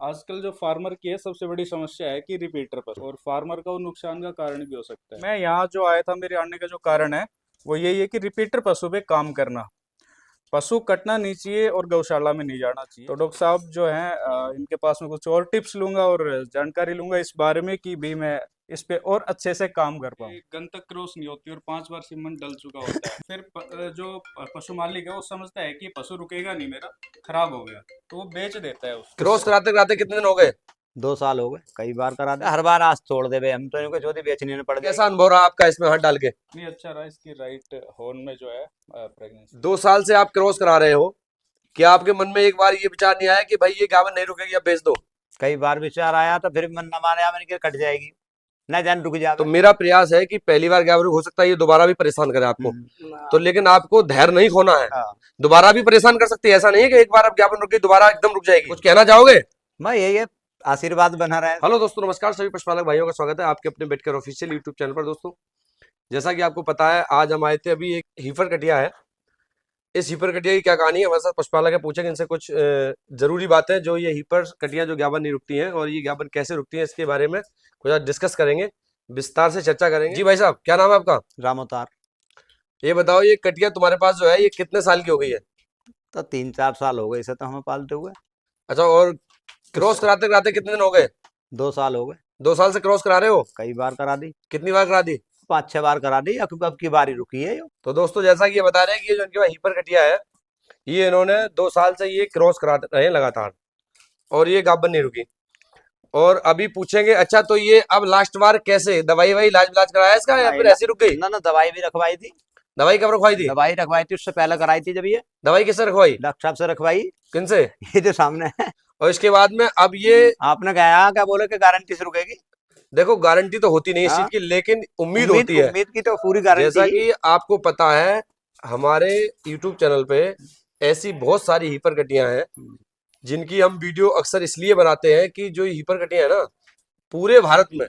आजकल जो फार्मर की है सबसे बड़ी समस्या है कि रिपीटर पर, और फार्मर का वो नुकसान का कारण भी हो सकता है। मैं यहाँ जो आया था, मेरे आने का जो कारण है वो यही है कि रिपीटर पशु पे काम करना, पशु कटना नहीं चाहिए और गौशाला में नहीं जाना चाहिए। तो डॉक्टर साहब जो हैं इनके पास में कुछ और टिप्स लूंगा और जानकारी लूंगा इस बारे में कि भी मैं इस पे और अच्छे से काम कर पाऊँ। गन तक क्रॉस नहीं होती और 5 बार सीमेंट डल चुका होता है। फिर जो पशु मालिक है वो समझता है कि पशु रुकेगा नहीं मेरा, खराब हो गया, तो वो बेच देता है उसको। क्रॉस कराते कराते कितने दिन हो गए? 2 साल हो गए, कई बार करा दे, हर बार आज तोड़ दे बे, हम तो इनको ज्योति बेचने पड़ कैसा जाएगी। अनुभव रहा आपका इसमें हाथ डाल के? नहीं, अच्छा रहा। इसकी राइट हॉर्न में जो है प्रेगनेंसी। 2 साल से आप क्रॉस करा रहे हो, क्या आपके मन में एक बार ये विचार नहीं आया कि भाई ये गावन नहीं रुकेगी, अब बेच दो? कई बार विचार आया तो फिर मन न माने, मैंने कहा कट जाएगी, न जान रुक तो जावे। मेरा प्रयास है कि पहली बार गावन हो सकता है ये दोबारा भी परेशान करे आपको, तो लेकिन आपको धैर्य नहीं खोना है। हाँ। दोबारा भी परेशान कर सकती है, ऐसा नहीं है कि एक बार आप ज्ञापन रुक गई दोबारा एकदम रुक जाएगी। कुछ कहना चाहोगे? मैं यही है, आशीर्वाद बना रहा है। हेलो दोस्तों, नमस्कार। सभी पशुपालक भाइयों का स्वागत है आपके अपने बेटकर ऑफिशियल यूट्यूब चैनल पर। दोस्तों, जैसा कि आपको पता है, आज हम आए थे, अभी एक हीफर कटिया है। इस हीपर कटिया की क्या कहानी है, हमारे साथ पशुपालक है, पूछेंगे इनसे कुछ जरूरी बातें, जो ये हीपर कटिया जो ज्ञापन नहीं रुकती हैं और ये ज्ञापन कैसे रुकती हैं, इसके बारे में कुछ आज डिस्कस करेंगे, विस्तार से चर्चा करेंगे। जी भाई साहब, क्या नाम है आपका? रामोतार। ये बताओ, ये कटिया तुम्हारे पास जो है ये कितने साल की हो गई है? तो 3-4 साल हो गए इसे तो हमें पालते हुए। अच्छा, और क्रॉस कराते कराते कितने दिन हो गए? 2 साल हो गए, 2 साल से क्रॉस करा रहे हो? कई बार करा दी, कितनी बार करा दी? 5-6 बार करा दी, अब की बारी रुकी है यो। तो दोस्तों, जैसा कि ये बता रहे हैं कि ये जो इनके पास हीपर कटिया है, ये इन्होंने 2 साल से ये क्रॉस करा रहे हैं लगातार, और ये गाभन नहीं रुकी। और अभी पूछेंगे, अच्छा तो ये अब लास्ट बार कैसे दवाई वाई इलाज इलाज कराया इसका, या फिर ऐसी रुक गई? ना दवाई भी रखवाई थी। दवाई कब रखवाई थी? दवाई रखवाई थी, उससे पहले कराई थी जब ये दवाई किससे रखवाई? डॉक्टर साहब से रखवाई। किनसे? ये जो सामने है। और इसके बाद में अब ये, आपने कहा क्या बोले कि गारंटी से रुकेगी। देखो गारंटी तो होती नहीं इस हाँ। चीज की, लेकिन उम्मीद होती है। उम्मीद की तो पूरी गारंटी। जैसा कि आपको पता है, हमारे YouTube चैनल पे ऐसी बहुत सारी हीपर कटियां हैं जिनकी हम वीडियो अक्सर इसलिए बनाते हैं कि जो हीपर कटियां है ना, पूरे भारत में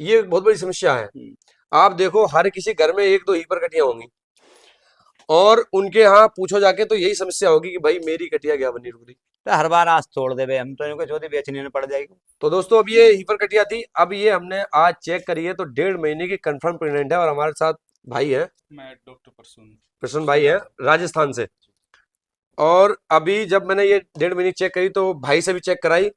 ये बहुत बड़ी समस्या है। आप देखो, हर किसी घर में 1-2 हीपर कटियां होंगी, और उनके यहाँ पूछो जाके तो यही समस्या होगी कि भाई मेरी कटिया क्या बनी रुक रही। तो हर बार आज तोड़ दे बे, हम तो इनको ज्योति बेचने पड़ जाएगी। तो दोस्तों, अब ये हीपर कटिया थी, अब ये हमने आज चेक करी है, तो 1.5 महीने की कंफर्म प्रेग्नेंट है। और हमारे साथ भाई है, मैं डॉक्टर प्रसून भाई है, राजस्थान से। और अभी जब मैंने ये 1.5 महीने चेक करी तो भाई से भी चेक कराई,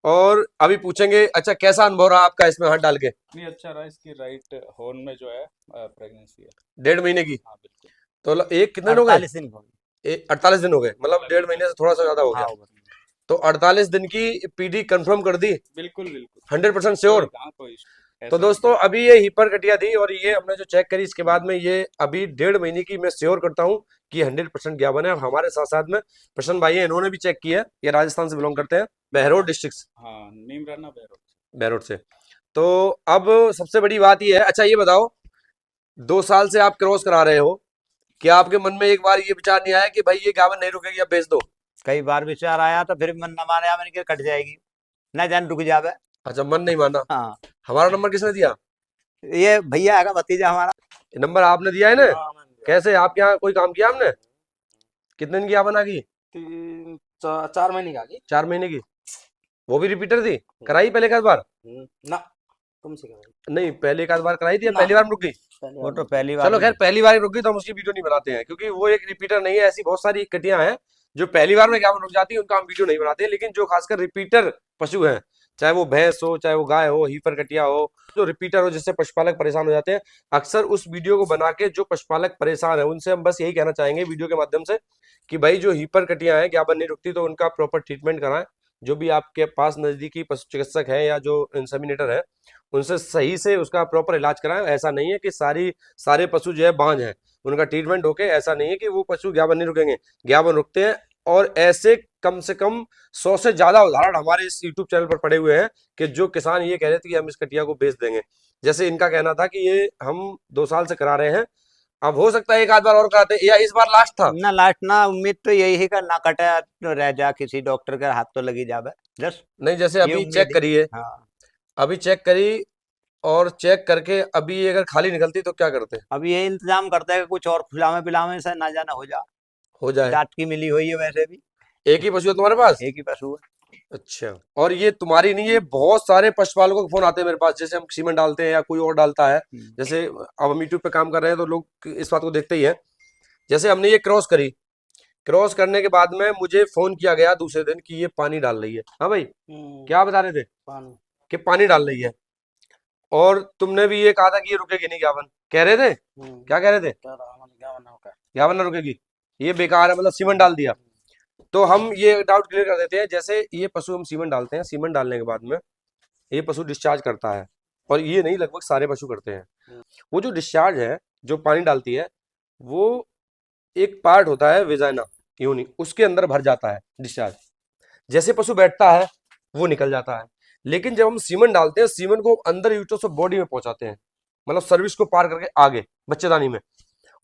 और अभी पूछेंगे, अच्छा कैसा अनुभव रहा आपका इसमें हाथ डाल के? नहीं, अच्छा रहा। इसकी राइट हॉर्न में जो है प्रेगनेंसी है। 1.5 महीने की? हाँ, बिल्कुल। तो एक कितने दिन हो गए? 48 दिन हो गए। 48 दिन हो गए, मतलब 1.5 महीने से थोड़ा सा ज्यादा हो गया। हाँ, तो 48 दिन की पीडी कंफर्म कर दी? बिल्कुल बिल्कुल 100% श्योर? कोई तो दोस्तों, अभी ये हीपर कटिया थी, और ये हमने जो चेक करी इसके बाद में ये अभी 1.5 महीने की मैं श्योर करता हूँ कि 100% ज्ञापन है। और हमारे साथ साथ में प्रसन्न भाई है, इन्होंने भी चेक किया है, ये राजस्थान से बिलोंग करते हैं, बहरोड डिस्ट्रिक्ट। हाँ, नीमराना बहरोड से। तो अब सबसे बड़ी बात ये है, अच्छा ये बताओ, 2 साल से आप क्रॉस करा रहे हो, क्या आपके मन में एक बार ये विचार नहीं आया कि भाई ये गावन नहीं रुकेगी, अब बेच दो? कई बार विचार आया तो फिर मन न माने, मैंने कहा कट जाएगी, न जान रुक जावे। अच्छा, मन नहीं माना। हाँ, हमारा नंबर किसने दिया? ये भैया है भतीजा हमारा। नंबर आपने दिया है ना? कैसे, आपके यहाँ कोई काम किया हमने? कितने दिन की आपन आ गई? 4 महीने का की 4 महीने की। वो भी रिपीटर थी? कराई पहले एक आध बार? ना, तुमसे कराई नहीं, पहले एक आध बार कराई थी या ना। पहली बार में रुक गई? वो तो पहली बार चलो खैर, पहली बार ही रुक गई तो हम उसकी वीडियो नहीं बनाते हैं, क्योंकि वो एक रिपीटर नहीं है। ऐसी बहुत सारी कटियां हैं जो पहली बार में क्या रुक जाती है, उनका हम वीडियो नहीं बनाते हैं। लेकिन जो खासकर रिपीटर पशु हैं, चाहे वो भैंस हो, चाहे वो गाय हो, हीपर कटिया हो, जो रिपीटर हो, जिससे पशुपालक परेशान हो जाते हैं, अक्सर उस वीडियो को बना के जो पशुपालक परेशान है उनसे हम बस यही कहना चाहेंगे वीडियो के माध्यम से कि भाई जो हीपर कटियां हैं, ज्ञापन नहीं रुकती, तो उनका प्रॉपर ट्रीटमेंट कराएं। जो भी आपके पास नजदीकी पशु चिकित्सक है या जो इंसेमिनेटर है, उनसे सही से उसका प्रॉपर इलाज कराएं। ऐसा नहीं है कि सारे पशु जो है बांझ हैं, उनका ट्रीटमेंट होके ऐसा नहीं है कि वो पशु ज्ञापन नहीं रुकेंगे, ज्ञापन रुकते हैं। और ऐसे कम से कम 100 से ज्यादा उदाहरण हमारे इस YouTube चैनल पर पड़े हुए हैं कि जो किसान ये कह रहे थे कि हम इस कटिया को बेच देंगे। जैसे इनका कहना था कि ये हम 2 साल से करा रहे हैं, अब हो सकता है एक आध बार और कराते, या इस बार लास्ट था? ना लास्ट ना, उम्मीद तो यही है कि ना कटे तो रह जा, किसी डॉक्टर के हाथ तो लगी जावे जस्ट। नहीं, जैसे ये अभी उम्मीद चेक है। करिए, हाँ, अभी चेक करी, और चेक करके अभी ये अगर खाली निकलती तो क्या करते? अब ये इंतजाम करते हैं कि कुछ और खिलावे पिलावे से ना जाना हो जा। हो जाए। डांट की मिली हुई है वैसे भी। एक ही पशु है तुम्हारे पास? एक ही पशु है। अच्छा, और ये तुम्हारी नहीं, ये बहुत सारे पशुपालकों के फोन आते हैं मेरे पास, जैसे हम सीमेंट डालते हैं या कोई और डालता है। जैसे अब हम यूट्यूब पे काम कर रहे हैं तो लोग इस बात को देखते ही है। जैसे हमने ये क्रॉस करी, क्रॉस करने के बाद में मुझे फोन किया गया दूसरे दिन कि ये पानी डाल रही है। हाँ भाई, क्या बता रहे थे पानी कि पानी डाल रही है, और तुमने भी ये कहा था कि ये रुकेगी नहीं, ज्ञापन कह रहे थे, क्या कह रहे थे, ज्ञापन ना रुकेगी, ये बेकार है, मतलब सीमेंट डाल दिया। तो हम ये डाउट क्लियर कर देते हैं। जैसे ये पशु हम सीमेंट डालते हैं, सीमेंट डालने के बाद में ये पशु डिस्चार्ज करता है, और ये नहीं, लगभग सारे पशु करते हैं। वो जो डिस्चार्ज है, जो पानी डालती है, वो एक पार्ट होता है वेजाइना, योनि, उसके अंदर भर जाता है डिस्चार्ज। जैसे पशु बैठता है वो निकल जाता है। लेकिन जब हम सीमेंट डालते हैं, सीमेंट को अंदर यूट्रस ऑफ बॉडी में पहुंचाते हैं, मतलब सर्विस को पार करके आगे बच्चेदानी में,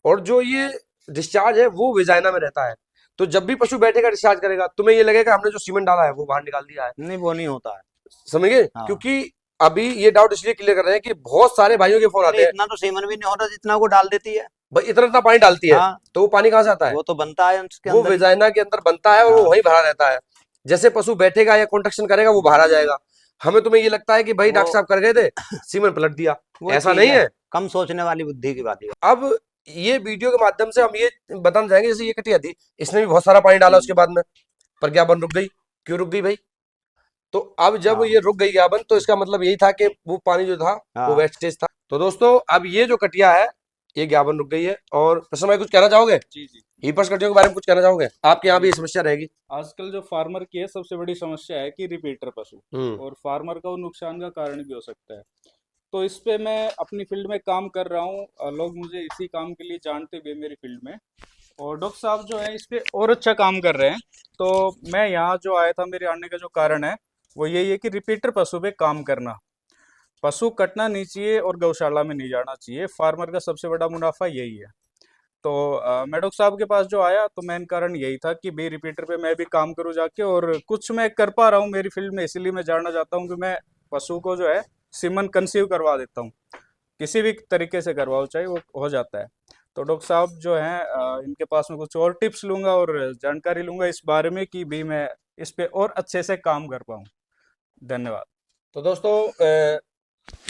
और जो ये डिस्चार्ज है वो वेजाइना में रहता है। तो जब भी पशु बैठेगा डिस्चार्ज करेगा, तुम्हें ये लगेगा हमने जो सीमेंट डाला है वो बाहर निकाल दिया है, नहीं वो नहीं होता है। समझ गए? हाँ। क्योंकि अभी ये डाउट इसलिए क्लियर कर रहे हैं कि बहुत सारे भाइयों के फोन आते अरे हैं, इतना तो सीमन भी नहीं होता जितना वो डाल देती है। भाई इतना इतना पानी डालती है, हाँ, तो वो पानी कहाँ से आता है? वो तो बनता है उसके वो अंदर ही। वेजाइना के अंदर बनता है और वो हाँ। वहीं भरा रहता है। जैसे पशु बैठेगा या कॉन्ट्रैक्शन करेगा वो बाहर आ जाएगा। हमें तुम्हें ये लगता है कि भाई डॉक्टर साहब कर गए थे, सीमेंट पलट दिया, वो ऐसा चीज नहीं है। कम सोचने वाली बुद्धि की बात है। अब ये वीडियो के माध्यम से हम ये बताना चाहेंगे, जैसे ये कटिया थी, इसने भी बहुत सारा पानी डाला उसके बाद में, पर ज्ञापन रुक गई। क्यों रुक गई भाई? तो अब जब हाँ। ये रुक गई ज्ञापन, तो इसका मतलब यही था कि वो पानी जो था वो हाँ। वेस्टेज था। तो दोस्तों, अब ये जो कटिया है, ये ज्ञापन रुक गई है। और प्रश्न भाई, कुछ कहना चाहोगे जी जी। हीपर्स कटियों के बारे में? कुछ कहना चाहोगे? आपके यहाँ भी ये समस्या रहेगी? आजकल जो फार्मर की है सबसे बड़ी समस्या है कि रिपीटर पशु, और फार्मर का वो नुकसान का कारण भी हो सकता है। तो इस पे मैं अपनी फील्ड में काम कर रहा हूँ, लोग मुझे इसी काम के लिए जानते भी हैं मेरी फील्ड में, और डॉक्टर साहब जो है इस पे और अच्छा काम कर रहे हैं। तो मैं यहाँ जो आया था, मेरे आने का जो कारण है वो यही है कि रिपीटर पशु पे काम करना, पशु कटना नहीं चाहिए और गौशाला में नहीं जाना चाहिए। फार्मर का सबसे बड़ा मुनाफा यही है। तो मैं डॉक्टर साहब के पास जो आया, तो मेन कारण यही था कि भाई रिपीटर पे मैं भी काम करूँ जाके, और कुछ मैं कर पा रहा हूँ मेरी फील्ड में, इसलिए मैं जानना चाहता हूँ कि मैं पशु को जो है सीमन कंसीव करवा देता हूँ, किसी भी तरीके से करवाओ चाहे वो हो जाता है। तो डॉक्टर साहब जो हैं, इनके पास में कुछ और टिप्स लूंगा और जानकारी लूंगा इस बारे में कि भी मैं इस पे और अच्छे से काम कर पाऊँ। धन्यवाद। तो दोस्तों,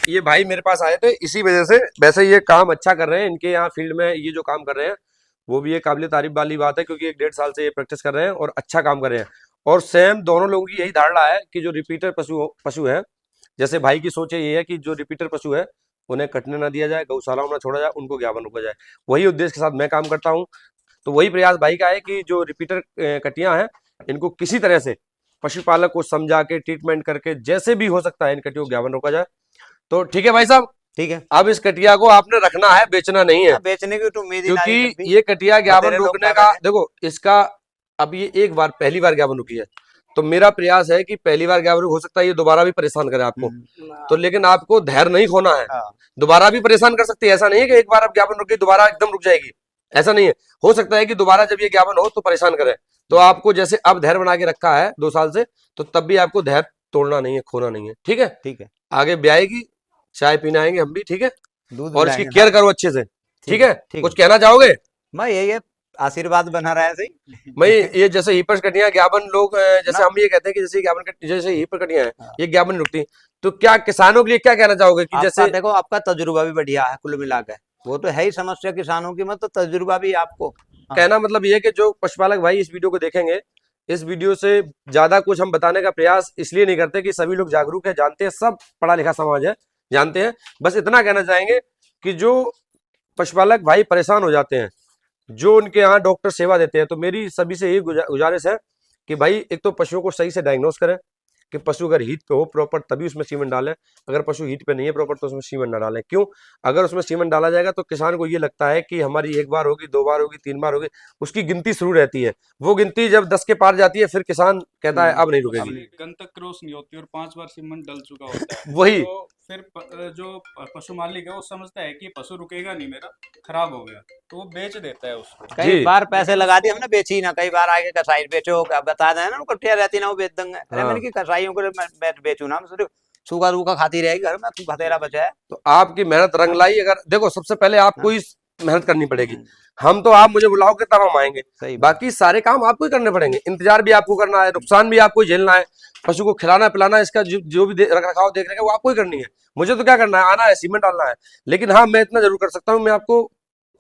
ये भाई मेरे पास आए थे इसी वजह से। वैसे ये काम अच्छा कर रहे हैं, इनके यहाँ फील्ड में ये जो काम कर रहे हैं वो भी एक काबिल तारीफ वाली बात है, क्योंकि 1-1.5 साल से ये प्रैक्टिस कर रहे हैं और अच्छा काम कर रहे हैं। और सेम दोनों लोगों की यही धारणा है कि जो रिपीटर पशु है, जैसे भाई की सोच ये है कि जो रिपीटर पशु है उन्हें कटने ना दिया जाए, गौशालाओं में छोड़ा जाए, उनको ज्ञापन रोका जाए। वही उद्देश्य के साथ मैं काम करता हूँ। तो वही प्रयास भाई का है कि जो रिपीटर कटियां हैं, इनको किसी तरह से पशुपालक को समझा के ट्रीटमेंट करके जैसे भी हो सकता है इन कटियों को ज्ञापन रोका जाए। तो ठीक है भाई साहब, ठीक है। अब इस कटिया को आपने रखना है, बेचना नहीं है, बेचने की तो उम्मीद ही नहीं है क्योंकि ये कटिया ज्ञापन बतेरे लोग रोकने क्या का, करें? देखो इसका अब ये एक बार पहली बार ज्ञापन रुकी है, तो मेरा प्रयास है कि पहली बार ज्ञापन हो सकता है ये दोबारा भी परेशान करे आपको, तो लेकिन आपको धैर्य नहीं खोना है। हाँ। दोबारा भी परेशान कर सकती है, ऐसा नहीं है कि एक बार अब ज्ञापन रुक गई दोबारा एकदम रुक जाएगी, ऐसा नहीं है। हो सकता है कि दोबारा जब ये ज्ञापन हो तो परेशान करे। तो आपको जैसे अब धैर्य बना के रखा है 2 साल से, तो तब भी आपको धैर्य तोड़ना नहीं है, खोना नहीं है, ठीक है? ठीक है। आगे ब्याह आएगी, चाय पीने आएंगे हम भी, ठीक है? दूध और इसकी पिलाएंगे केयर करो अच्छे से, ठीक है? ठीक कुछ कहना चाहोगे? मैं यही आशीर्वाद बना रहा है सही। भाई ये जैसे हीपर कटियां ज्ञापन लोग जैसे हम ये कहते हैं कि जैसे ज्ञापन जैसे हीपर कटियां हैं, हाँ। ये ज्ञापन रुकती, तो क्या किसानों के लिए क्या कहना चाहोगे कि आपका जैसे देखो, आपका तजुर्बा भी बढ़िया है कुल मिलाकर, वो तो है ही समस्या किसानों की, मतलब तजुर्बा भी आपको। हाँ। कहना मतलब ये है कि जो पशुपालक भाई इस वीडियो को देखेंगे, इस वीडियो से ज्यादा कुछ हम बताने का प्रयास इसलिए नहीं करते कि सभी लोग जागरूक है, जानते हैं, सब पढ़ा लिखा समाज है, जानते हैं। बस इतना कहना चाहेंगे कि जो पशुपालक भाई परेशान हो जाते हैं, जो उनके यहाँ डॉक्टर सेवा देते हैं, तो मेरी सभी से यही गुजारिश है कि भाई एक तो पशुओं को सही से डायग्नोस करें कि पशु अगर हीट पे हो प्रॉपर तभी उसमें सीमेंट डालें, अगर पशु हीट पे नहीं है प्रॉपर तो उसमें सीमेंट ना डालें। क्यों? अगर उसमें सीमेंट डाला जाएगा तो किसान को ये लगता है कि हमारी 1 बार होगी, 2 बार होगी, 3 बार होगी, उसकी गिनती शुरू रहती है। वो गिनती जब 10 के पार जाती है फिर किसान कहता है अब नहीं रुकेगी। गन तक क्रॉस नहीं होती और 5 बार सीमेंट डल चुका होता है। वही। तो फिर जो पशु मालिक है वो समझता है कि पशु रुकेगा नहीं मेरा, खराब हो गया, तो वो बेच देता है उसको। कई जी। बार पैसे लगा दिए हमने, बेची ना, कई बार आगे कसाई बेचो, बता दें ना कटिया रहती ना वो बेच देंगे। अरे हाँ। मैंने कि कसाईयों को मैं बेचू ना, सिर्फ सूखा रूखा खाती रहेगी घर में, तू भतेरा बचा है। तो आपकी मेहनत रंग लाई। अगर देखो सबसे पहले आपको ही मेहनत करनी पड़ेगी। हम तो आप मुझे बुलाओगे तब हम आएंगे, सही बात। बाकी सारे काम आपको ही करने पड़ेंगे, इंतजार भी आपको करना है, नुकसान भी आपको ही झेलना है। पशु को खिलाना पिलाना, इसका जो भी रख रखाव देखने का वो आपको ही करनी है। मुझे तो क्या करना है, आना है, सीमेंट डालना है। लेकिन हाँ, मैं इतना जरूर कर सकता हूँ, मैं आपको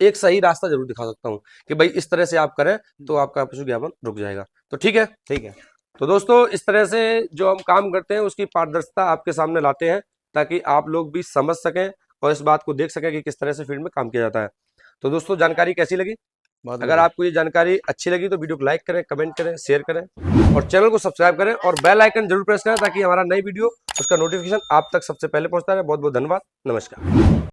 एक सही रास्ता जरूर दिखा सकता हूँ कि भाई इस तरह से आप करें तो आपका पशु ज्ञापन रुक जाएगा। तो ठीक है, ठीक है। तो दोस्तों इस तरह से जो हम काम करते हैं उसकी पारदर्शिता आपके सामने लाते हैं, ताकि आप लोग भी समझ सकें और इस बात को देख सकें कि किस तरह से फील्ड में काम किया जाता है। तो दोस्तों जानकारी कैसी लगी? बहुत अगर आपको ये जानकारी अच्छी लगी तो वीडियो को लाइक करें, कमेंट करें, शेयर करें और चैनल को सब्सक्राइब करें और बेल आइकन जरूर प्रेस करें, ताकि हमारा नई वीडियो उसका नोटिफिकेशन आप तक सबसे पहले पहुंचता रहे। बहुत बहुत धन्यवाद, नमस्कार।